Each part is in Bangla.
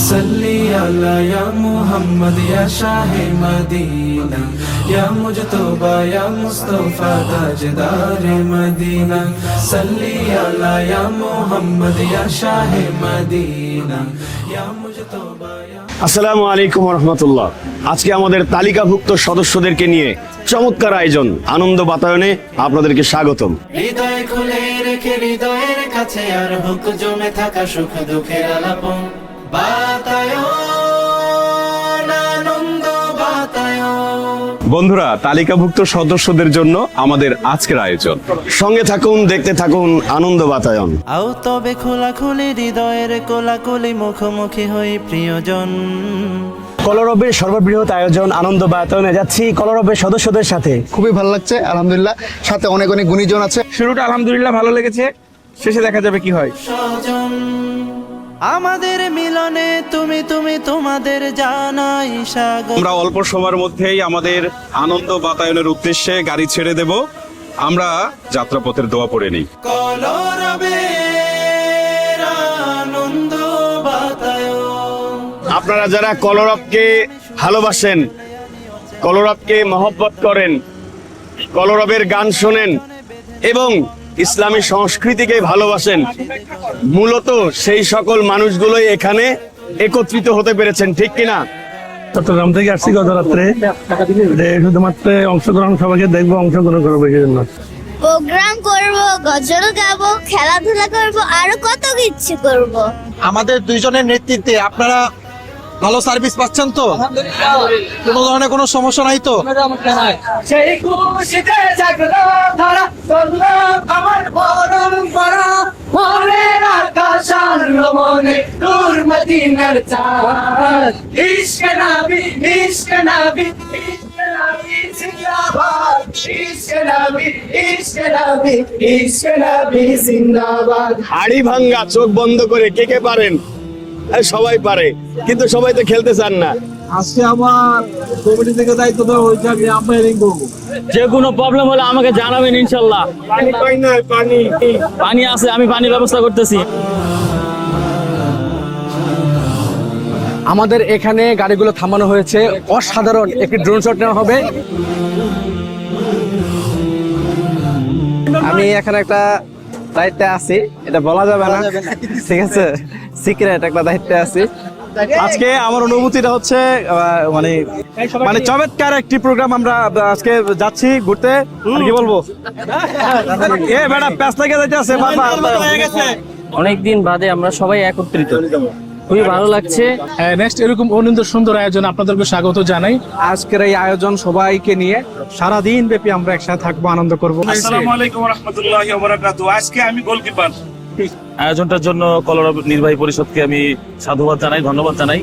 सल्ली अला या मोहम्मद या शाहे मदीना या मुजतबा या मुस्तफा ताजदार मदीना सल्ली अला या मोहम्मद या शाहे मदीना या मुजतबा या। আসসালামু আলাইকুম রহমতুল্লাহ। আজকে আমাদের তালিকাভুক্ত সদস্যদেরকে নিয়ে চমৎকার আয়োজন আনন্দ বাতায়নে আপনাদেরকে স্বাগতম। হৃদয় খুলে রেখে হৃদয়ের কাছে আর বুক জমে থাকা সুখ দুঃখের আলাপন বাতায়ন আনন্দ বাতায়ন। বন্ধুরা, তালিকাভুক্ত সদস্যদের জন্য আমাদের আজকের আয়োজন। সঙ্গে থাকুন, দেখতে থাকুন আনন্দ বাতায়ন। আও তবে খোলাখুলি হৃদয়ের কোলাকুলি মুখোমুখি হই প্রিয়জন। কলরবের সর্ববৃহৎ আয়োজন আনন্দ বাতায়নে যাচ্ছি কলরবের সদস্যদের সাথে। খুবই ভালো লাগছে আলহামদুলিল্লাহ, সাথে অনেক অনেক গুণীজন আছে। শুরুটা আলহামদুলিল্লাহ ভালো লেগেছে, শেষে দেখা যাবে কি হয়। স্বজন আমাদের মিলনে তুমি তুমি তোমাদের জানাই স্বাগত। আমরা অল্প সময়ের মধ্যেই আমাদের আনন্দ বাতায়নের উদ্দেশ্যে গাড়ি ছেড়ে দেব। আমরা যাত্রাপথের দোয়া পড়ে নিই। কলরবের আনন্দ বাতায়ন। আপনারা যারা কলরবকে ভালোবাসেন, কলরবকে মহব্বত করেন, কলরবের গান শোনেন এবং ইসলামী সংস্কৃতিকে ভালোবাসেন, মূলত সেই সকল মানুষগুলোই এখানে একত্রিত হতে পেরেছেন, ঠিক কিনা? চট্টগ্রাম থেকে আসছি গত রাত্রে, শুধুমাত্র অংশগ্রহণ সবাইকে দেখবো, অংশগ্রহণ করবো এই জন্য। প্রোগ্রাম করব, গজল গাবো, খেলাধুলা করব, আরো কত কিছু করব। আমাদের দুইজনের নেতৃত্বে আপনারা ভালো সার্ভিস পাচ্ছেন তো? কোনো ধরনের কোনো সমস্যা নাই তো? সেই খুশিতে জাগলো ধারা, চললো আমার পরম্পরা, মনের আকাশ আনলো মনে নূর মদিনার চাঁদ। ইশকে নবী, ইশকে নবী, ইশকে নবী জিন্দাবাদ, ইশকে নবী, ইশকে নবী, ইশকে নবী জিন্দাবাদ। হাড়ি ভাঙ্গা চোখ বন্ধ করে কে কে পারেন? সবাই পারে, কিন্তু সবাই তো খেলতে চান না। আজকে আমার কমিটি থেকে দায়িত্ব দেওয়া হয়েছে, আমি আম্পায়ারিং করবো। যে কোনো প্রবলেম হলে আমাকে জানাবেন ইনশাল্লাহ। পানি আছে, আমি পানির ব্যবস্থা করতেছি। আমাদের এখানে গাড়িগুলো থামানো হয়েছে, অসাধারণ একটি ড্রোন শট নেওয়া হবে। আমি এখানে একটা দায়িত্বে আছি, এটা বলা যাবে না, ঠিক আছে, সিক্রেট একটা দায়িত্বে আছি। আজকে আমার অনুভূতিটা হচ্ছে মানে মানে চমৎকার একটি প্রোগ্রাম। আমরা আজকে যাচ্ছি ঘুরতে, কি বলবো, এ বেটা প্যাস লাগে যাইতেছে। অনেকদিন বাদে আমরা সবাই একত্রিত, খুবই ভালো লাগছে। নেক্সট এরকম অনিন্দ সুন্দর আয়োজন আপনাদেরকে স্বাগত জানাই। আজকের এই আয়োজন সবাইকে নিয়ে সারাদিন ব্যাপী আমরা একসাথে থাকবো, আনন্দ করবো। আসসালামু আলাইকুম ওয়া রাহমাতুল্লাহি ওয়া বারাকাতুহু। আজকে আমি গোলকিপার। আয়োজনটার জন্য কলরব নির্বাহী পরিষদকে আমি সাধুবাদ জানাই, ধন্যবাদ জানাই।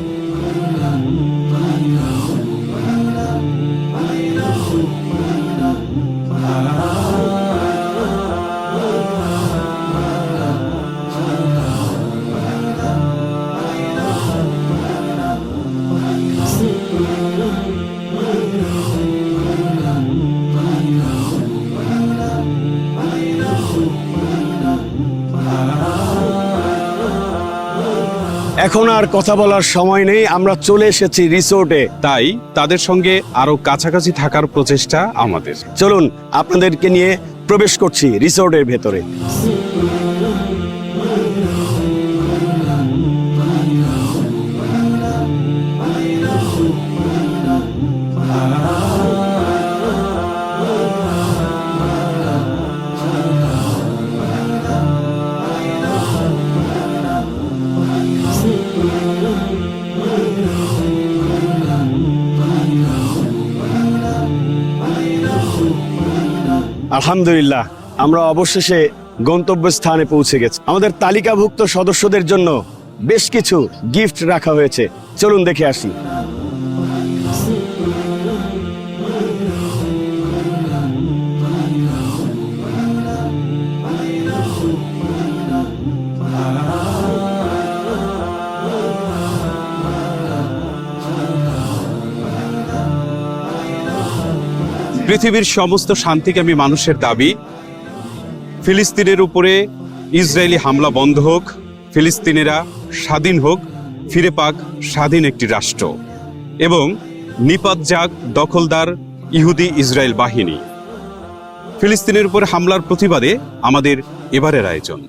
এখন আর কথা বলার সময় নেই, আমরা চলে এসেছি রিসোর্টে। তাই তাদের সঙ্গে আরো কাছাকাছি থাকার প্রচেষ্টা আমাদের। চলুন আপনাদেরকে নিয়ে প্রবেশ করছি রিসোর্টের ভেতরে। আলহামদুলিল্লাহ, আমরা অবশেষে গন্তব্যস্থানে পৌঁছে গেছি। আমাদের তালিকাভুক্ত সদস্যদের জন্য বেশ কিছু গিফট রাখা হয়েছে, চলুন দেখে আসি। পৃথিবীর সমস্ত শান্তিকামী মানুষের দাবি ফিলিস্তিনের উপরে ইসরায়েলি হামলা বন্ধ হোক, ফিলিস্তিনিরা স্বাধীন হোক, ফিরে পাক স্বাধীন একটি রাষ্ট্র এবং নিপাত যাক দখলদার ইহুদি ইসরায়েল বাহিনী। ফিলিস্তিনের উপর হামলার প্রতিবাদে আমাদের এবারের আয়োজন।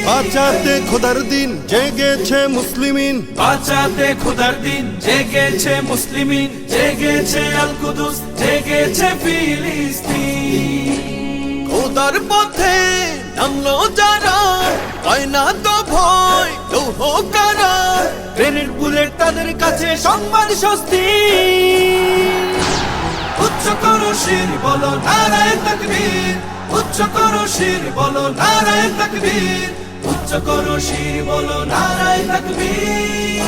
বাঁচাতে খোদার দিন জেগেছে মুসলিমিন, বাঁচাতে খোদার দিন জেগেছে মুসলিমিন, জেগেছে আল কুদুস, জেগেছে ফিলিস্তিন। খোদার পথে নামলো যারা, হয় না তো ভয় লৌহ কারা, গ্রেনেড বুলেট তাদের কাছে সংবাদ স্বস্তি। উচ্চ করো শির বলো নারায়ে তাকবীর, উচ্চ করো শির বলো নারায়ে তাকবীর, উচ্চ করো শির বলো নারায়ে তাকবীর।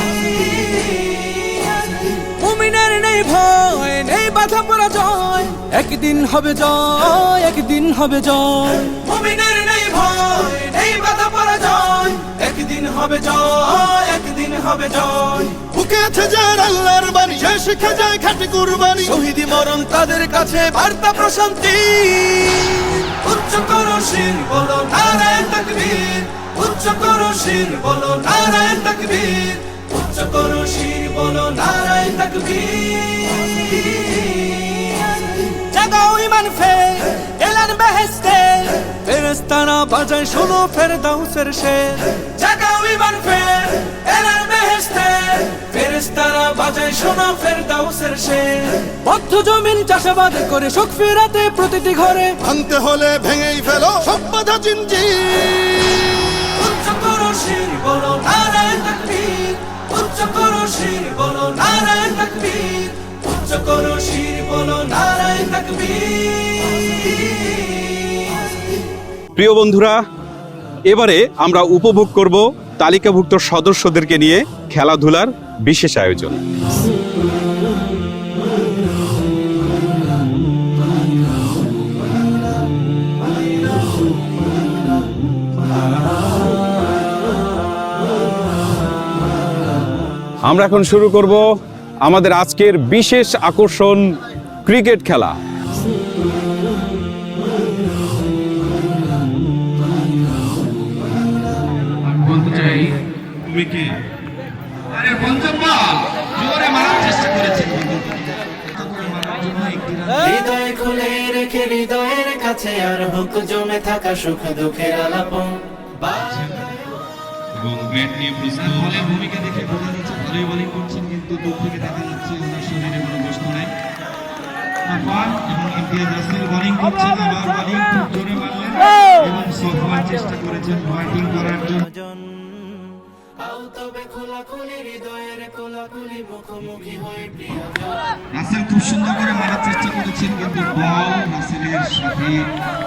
মুমিনের নেই ভয়, নেই বাধা পরাজয়, একদিন হবে জয়, একদিন হবে জয়। মুমিনের নেই ভয়, নেই বাধা পরাজয়, একদিন হবে জয়, একদিন হবে জয়। বুকে আছে যার আল্লাহর বাণী, সে শিখে যায় খাঁটি কুরবানি, শহীদি মরণ তাদের কাছে বার্তা প্রশান্তি। উচ্চ করো শির বলো নারায়ে তাকবীর, উচ্চ করো শির বলো নারায়ে তাকবীর, উচ্চ করো শির বলো নারায়ে তাকবীর। জাগাও ঈমান ফের, এলান বেহেশতে, ফেরেশতারা বাজায় শোনো ফেরদাউসের শের। জাগাও ঈমান ফের, এলান বেহেশতে, ফেরেশতারা বাজায় শোনো ফেরদাউসের শের। বদ্ধ জমিন চাষাবাদ করে সুখ ফেরাতে প্রতিটি ঘরে, ভাঙতে হলে ভেঙেই ফেলো সব বাধা জিনজির। উচ্চ করো শির বলো নারায়ে তাকবীর, উচ্চ করো শির বলো নারায়ে তাকবীর, উচ্চ করো শির বলো নারায়ে তাকবীর। প্রিয় বন্ধুরা, এবারে আমরা উপভোগ করব তালিকাভুক্ত সদস্যদেরকে নিয়ে খেলাধুলার বিশেষ আয়োজন। আমরা এখন শুরু করব আমাদের আজকের বিশেষ আকর্ষণ ক্রিকেট খেলা। বলতে চাই তুমি কি আরে পঞ্চম্বা জোরে মারার চেষ্টা করেছেন হৃদয় খুলে রেখে হৃদয়ের কাছে আর হুক জমে থাকা সুখ দুঃখের আলাপন। এবং ব্যাট নিয়ে প্রস্তুত বলের ভূমিকা দেখে বোঝা যাচ্ছে ভালোই বোলিং করছেন, কিন্তু দূর থেকে দেখা যাচ্ছে ওনার শরীরে কোনো বস্তু নেই। আফান এবং ইমতিয়াজ রাসেল বোলিং করছেন, আবার বোলিং খুব জোরে মারলেন এবং সফল চেষ্টা করেছেন ব্যাটিং করার জন্য। আও তবে খোলাখুলি হৃদয়ের কোলাকুলি মুখোমুখি হয়ে প্রিয় রাসেল খুব সুন্দর করে মারার চেষ্টা করেছেন, কিন্তু বল রাসেলের সাথে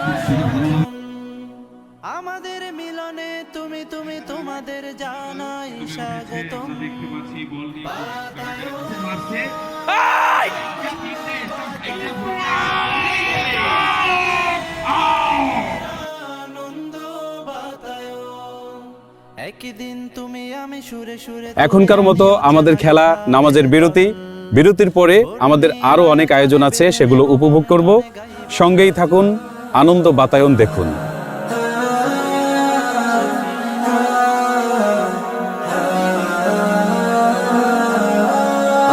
খুব সুন্দর ভালো। আমাদের মিলনে তুমি তুমি তোমাদের জানাই স্বাগতম। দেখতে পাচ্ছি বল মারছে আনন্দ বাতায়ন, একদিন তুমি আমি সুরে সুরে। এখনকার মতো আমাদের খেলা নামাজের বিরতি। বিরতির পরে আমাদের আরো অনেক আয়োজন আছে, সেগুলো উপভোগ করব। সঙ্গেই থাকুন, আনন্দ বাতায়ন দেখুন।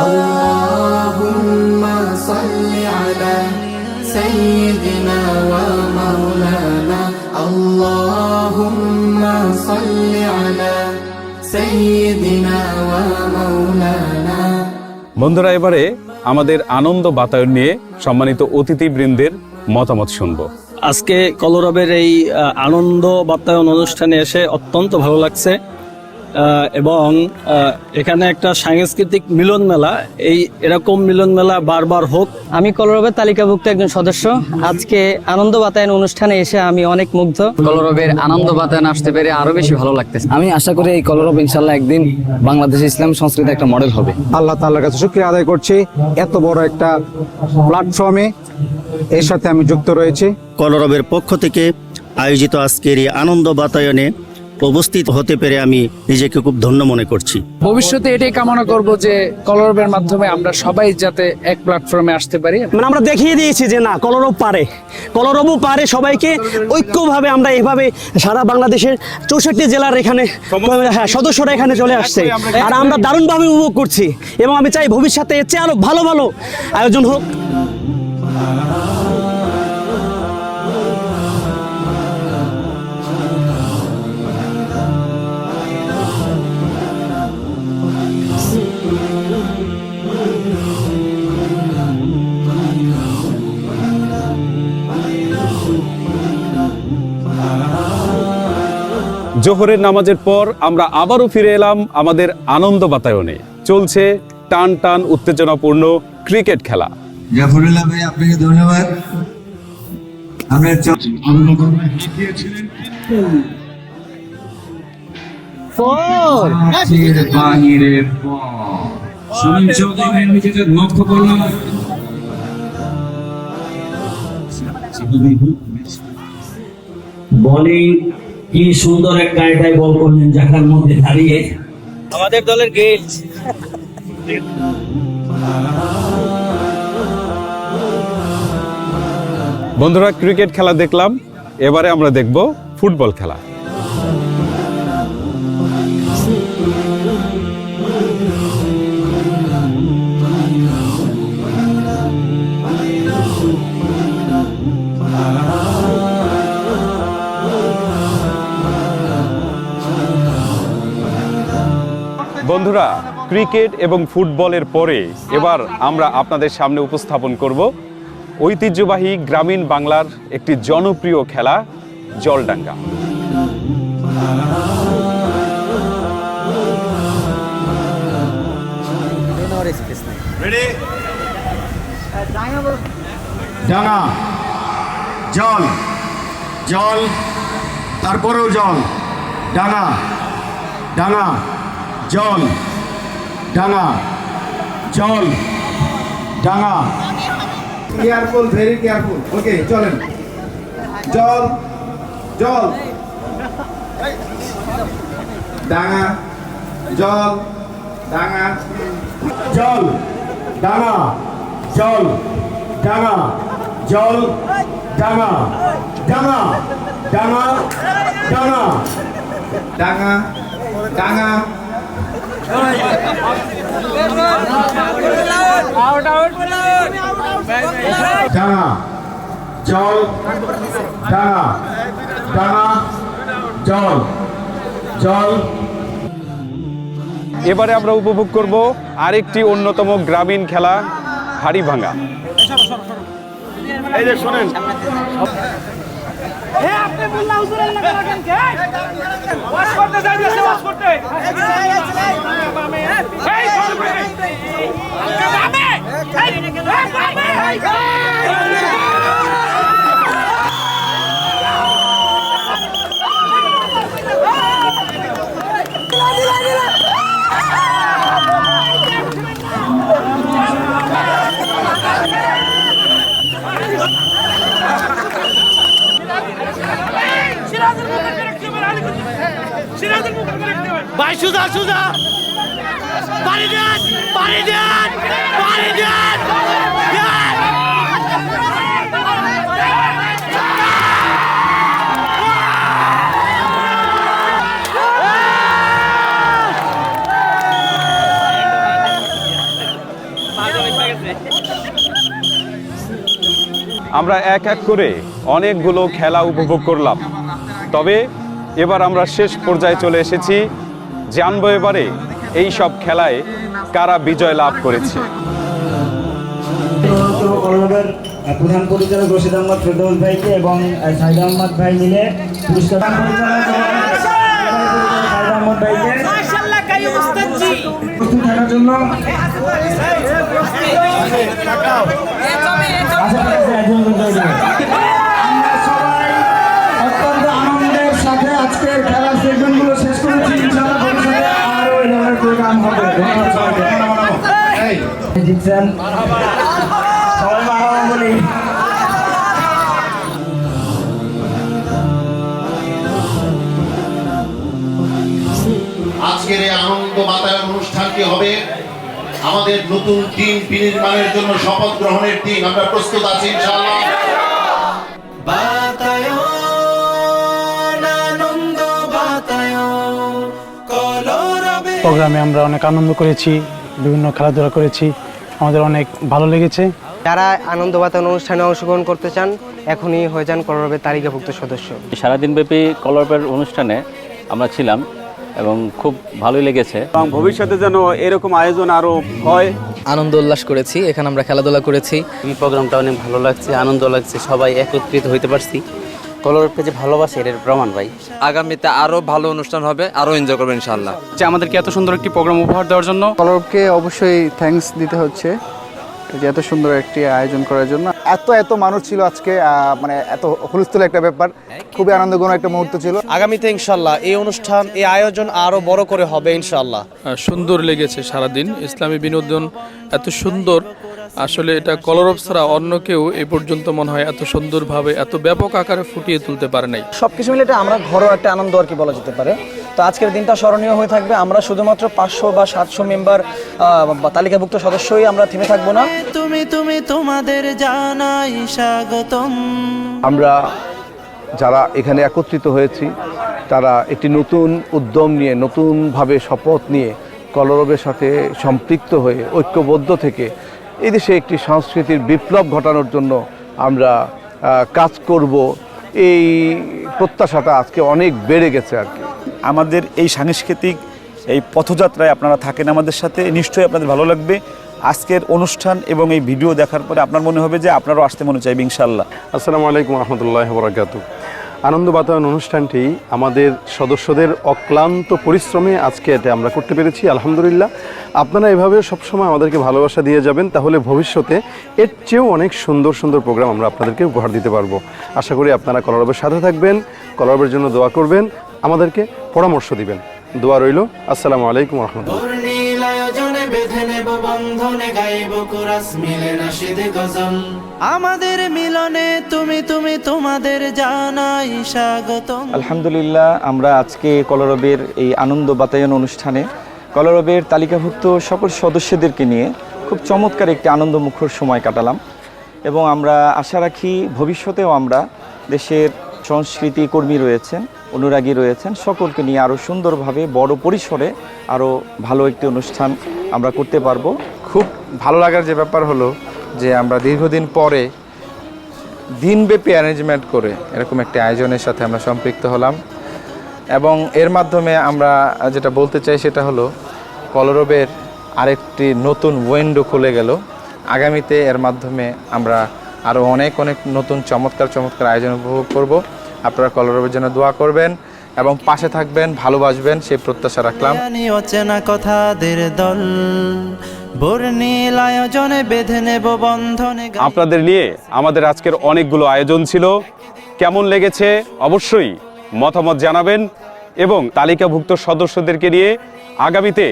আল্লাহুম্মা সাল্লি আলা সাইয়্যিদিনা ওয়া মাওলানা, আল্লাহুম্মা সাল্লি আলা সাইয়্যিদিনা ওয়া মাওলানা। বন্ধুরা, এবারে আমাদের আনন্দ বাতায়ন নিয়ে সম্মানিত অতিথিবৃন্দের মতামত শুনবো। আজকে কলরবের এই আনন্দ বাতায়ন অনুষ্ঠানে এসে অত্যন্ত ভালো লাগছে। এবং এখানে একটা সাংস্কৃতিক মিলন মেলা, এরকম মিলন মেলা বারবার হোক। আমি কলরবের তালিকাভুক্ত একজন সদস্য। আজকে আনন্দ বাতায়ন অনুষ্ঠানে এসে আমি অনেক মুগ্ধ। কলরবের আনন্দ বাতায়ন আসতে পেরে আরো বেশি ভালো লাগতেছে। আমি আশা করি এই কলরব ইনশাল্লাহ একদিন বাংলাদেশ ইসলাম সংস্কৃতির একটা মডেল হবে। আল্লাহ তাআলার কাছে শুকরিয়া আদায় করছি, এত বড় একটা প্ল্যাটফর্মে এর সাথে আমি যুক্ত রয়েছি। কলরবের পক্ষ থেকে আয়োজিত আজকের এই আনন্দ বাতায়নে উপস্থিত হতে পেরে আমি নিজেকে খুব ধন্য মনে করছি। ভবিষ্যতে এটাই কামনা করব যে কলরবের মাধ্যমে আমরা সবাই যাতে এক প্ল্যাটফর্মে আসতে পারি। মানে আমরা দেখিয়ে দিয়েছি যে না, কলরব পারে, কলরবও পারে। সবাইকে ঐক্যভাবে আমরা এভাবে সারা বাংলাদেশের 64 জেলার এখানে সদস্যরা এখানে চলে আসছে, আর আমরা দারুণভাবে উপভোগ করছি এবং আমি চাই ভবিষ্যতে এর চেয়ে আরো ভালো ভালো আয়োজন হোক। জোহরের নামাজের পর আমরা আবারও ফিরে এলাম আমাদের আনন্দ বাতায়নে। চলছে টান টান উত্তেজনাপূর্ণ ক্রিকেট খেলা। জাফরুল্লাহ ভাই, আপনাকে ধন্যবাদ। আমরা বোলিং কি সুন্দর একটা এটাই বল করলেন জায়গার মধ্যে দাঁড়িয়ে আমাদের দলের গেট। বন্ধুরা, ক্রিকেট খেলা দেখলাম, এবারে আমরা দেখব ফুটবল খেলা। বন্ধুরা, ক্রিকেট এবং ফুটবলের পরে এবার আমরা আপনাদের সামনে উপস্থাপন করব ঐতিহ্যবাহী গ্রামীণ বাংলার একটি জনপ্রিয় খেলা, জলডাঙ্গা। ডাঙা, জল, জল, তারপরেও জল, ডাঙা, ডাঙা, জল, ডাঙা, জল, ডাঙা। Careful, very careful. ওকে, চলেন। জল, জল, ডাঙা, জল, ডাঙা, জল, ডাঙা, জল, ডাঙা, জল, ডাঙা, ডাঙা, ডাঙা, ডাঙা, ডাঙা, ডাঙা, ডাঙা, জল, ডাঙা, ডাঙা, জল, জল। এবারে আমরা উপভোগ করব আরেকটি অন্যতম গ্রামীণ খেলা, হাড়ি ভাঙা। এই যে শোনেন, ভাই সুজা সুজা পানি দেন, পানি দেন, পানি দেন। আমরা এক এক করে অনেকগুলো খেলা উপভোগ করলাম, তবে এবার আমরা শেষ পর্যায়ে চলে এসেছি, জানবো এবারে এই সব খেলায় কারা বিজয় লাভ করেছে। প্রধান পরিচালক রশিদ আহমদ ফেরদৌস ভাইকে এবং সাইদ আহমদ ভাই মিলে পুরস্কার আহমদ ভাইকে জন্য অত্যন্ত আনন্দের সাথে আজকের খেলার সেশনগুলো শেষ করেছি। ইনশাআল্লাহ ভবিষ্যতে আরো এই ধরনের প্রোগ্রাম হবে। ধন্যবাদ সবাইকে। জিতছেন সবাই মারামারি বলি। আজকের এই আনন্দ বাতায়ন অনুষ্ঠানটি হবে আমাদের নতুন টিম বিনির্মাণের জন্য শপথ গ্রহণের দিন। আমরা প্রস্তুত আছি ইনশাআল্লাহ। প্রোগ্রামে আমরা অনেক আনন্দ করেছি, বিভিন্ন খেলাধুলা করেছি, আমাদের অনেক ভালো লেগেছে। যারা আনন্দ বাতায়ন অনুষ্ঠানে অংশগ্রহণ করতে চান এখনই হয়ে যান কলরবের তালিকাভুক্ত সদস্য। সারাদিনব্যাপী কলরবের অনুষ্ঠানে আমরা ছিলাম এবং খুব ভালোই লেগেছে। এবং ভবিষ্যতে যেন এরকম আয়োজন আরো হয়। আনন্দ উল্লাস করেছি, এখানে আমরা খেলাধুলা করেছি। এই প্রোগ্রামটা অনেক ভালো লাগছে, আনন্দ লাগছে, সবাই একত্রিত হইতে পারছি। কলরবকে যে ভালোবাসে এর প্রমাণ ভাই। আগামীতে আরো ভালো অনুষ্ঠান হবে, আরো এনজয় করবেন ইনশাআল্লাহ। যে আমাদেরকে এত সুন্দর একটি প্রোগ্রাম উপহার দেওয়ার জন্য কলরবকে অবশ্যই থ্যাঙ্কস দিতে হচ্ছে যে এত সুন্দর একটি আয়োজন করার জন্য। এত মানুষ ছিল আজকে, মানে এত হুলস্থুল একটা ব্যাপার, খুবই আনন্দঘন একটা মুহূর্ত ছিল। আগামীতে ইনশাআল্লাহ এই অনুষ্ঠান, এই আয়োজন আরো বড় করে হবে ইনশাআল্লাহ। সুন্দর লেগেছে সারাদিন, ইসলামী বিনোদন এত সুন্দর, আসলে এটা কলরব ছাড়া অন্য কেউ এ পর্যন্ত মনে হয় এত সুন্দরভাবে এত ব্যাপক আকারে ফুটিয়ে তুলতে পারে নাই। সবকিছু মিলে এটা আমরা ঘরোয়া একটা আনন্দ আর কি বলা যেতে পারে। তো আজকের দিনটা স্মরণীয় হয়ে থাকবে। আমরা শুধুমাত্র 500 বা 700 মেম্বার তালিকাভুক্ত সদস্যই আমরা থেমে থাকবো না। তুমি তোমাদের জানাই স্বাগতম। আমরা যারা এখানে একত্রিত হয়েছি তারা একটি নতুন উদ্যম নিয়ে, নতুনভাবে শপথ নিয়ে কলরবের সাথে সম্পৃক্ত হয়ে ঐক্যবদ্ধ থেকে এই দেশে একটি সংস্কৃতির বিপ্লব ঘটানোর জন্য আমরা কাজ করব, এই প্রত্যাশাটা আজকে অনেক বেড়ে গেছে আর কি। আমাদের এই সাংস্কৃতিক এই পথযাত্রায় আপনারা থাকেন আমাদের সাথে, নিশ্চয়ই আপনাদের ভালো লাগবে। আজকের অনুষ্ঠান এবং এই ভিডিও দেখার পরে আপনার মনে হবে যে আপনারও আসতে মনে চাইবে ইনশাআল্লাহ। আসসালামু আলাইকুম রহমতুল্লাহ বরাকাতুহু। আনন্দ বাতায়ন অনুষ্ঠানটি আমাদের সদস্যদের অক্লান্ত পরিশ্রমে আজকে এটা আমরা করতে পেরেছি, আলহামদুলিল্লাহ। আপনারা এভাবে সবসময় আমাদেরকে ভালোবাসা দিয়ে যাবেন, তাহলে ভবিষ্যতে এর চেয়েও অনেক সুন্দর সুন্দর প্রোগ্রাম আমরা আপনাদেরকে উপহার দিতে পারবো। আশা করি আপনারা কলরবের সাথে থাকবেন, কলরবের জন্য দোয়া করবেন, আমাদেরকে পরামর্শ দিবেন। দোয়া রইল। আসসালামু আলাইকুম রহমতুল্লাহ। আমাদের মিলনে তুমি তোমাদের জানাই স্বাগতম। আলহামদুলিল্লাহ, আমরা আজকে কলরবের এই আনন্দ বাতায়ন অনুষ্ঠানে কলরবের তালিকাভুক্ত সকল সদস্যদেরকে নিয়ে খুব চমৎকার একটি আনন্দমুখর সময় কাটালাম এবং আমরা আশা রাখি ভবিষ্যতেও আমরা দেশের সংস্কৃতি কর্মী রয়েছেন, অনুরাগী রয়েছেন, সকলকে নিয়ে আরও সুন্দরভাবে বড় পরিসরে আরও ভালো একটি অনুষ্ঠান আমরা করতে পারবো। খুব ভালো লাগার যে ব্যাপার হলো যে আমরা দীর্ঘদিন পরে দিনব্যাপী অ্যারেঞ্জমেন্ট করে এরকম একটি আয়োজনের সাথে আমরা সম্পৃক্ত হলাম এবং এর মাধ্যমে আমরা যেটা বলতে চাই সেটা হলো কলরবের আরেকটি নতুন উইন্ডো খুলে গেল। আগামীতে এর মাধ্যমে আমরা আরও অনেক নতুন চমৎকার আয়োজন উপভোগ করব। আপনারা কলরবের জন্য দোয়া করবেন এবং পাশে থাকবেন, ভালোবাসবেন, সেই প্রত্যাশা রাখলাম। অচেনা কথাদের দল বর্ণিল আয়োজনে বেঁধে নেব বন্ধনে। আপনাদের নিয়ে আমাদের আজকের অনেকগুলো আয়োজন ছিল। কেমন লেগেছে অবশ্যই মতামত জানাবেন এবং তালিকাভুক্ত সদস্যদেরকে নিয়ে আগামীতে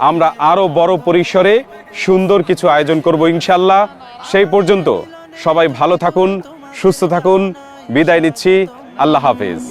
আমরা আরও বড় পরিসরে সুন্দর কিছু আয়োজন করব ইনশাআল্লাহ। সেই পর্যন্ত সবাই ভালো থাকুন, সুস্থ থাকুন, বিদায় নিচ্ছি। আল্লাহ হাফেজ।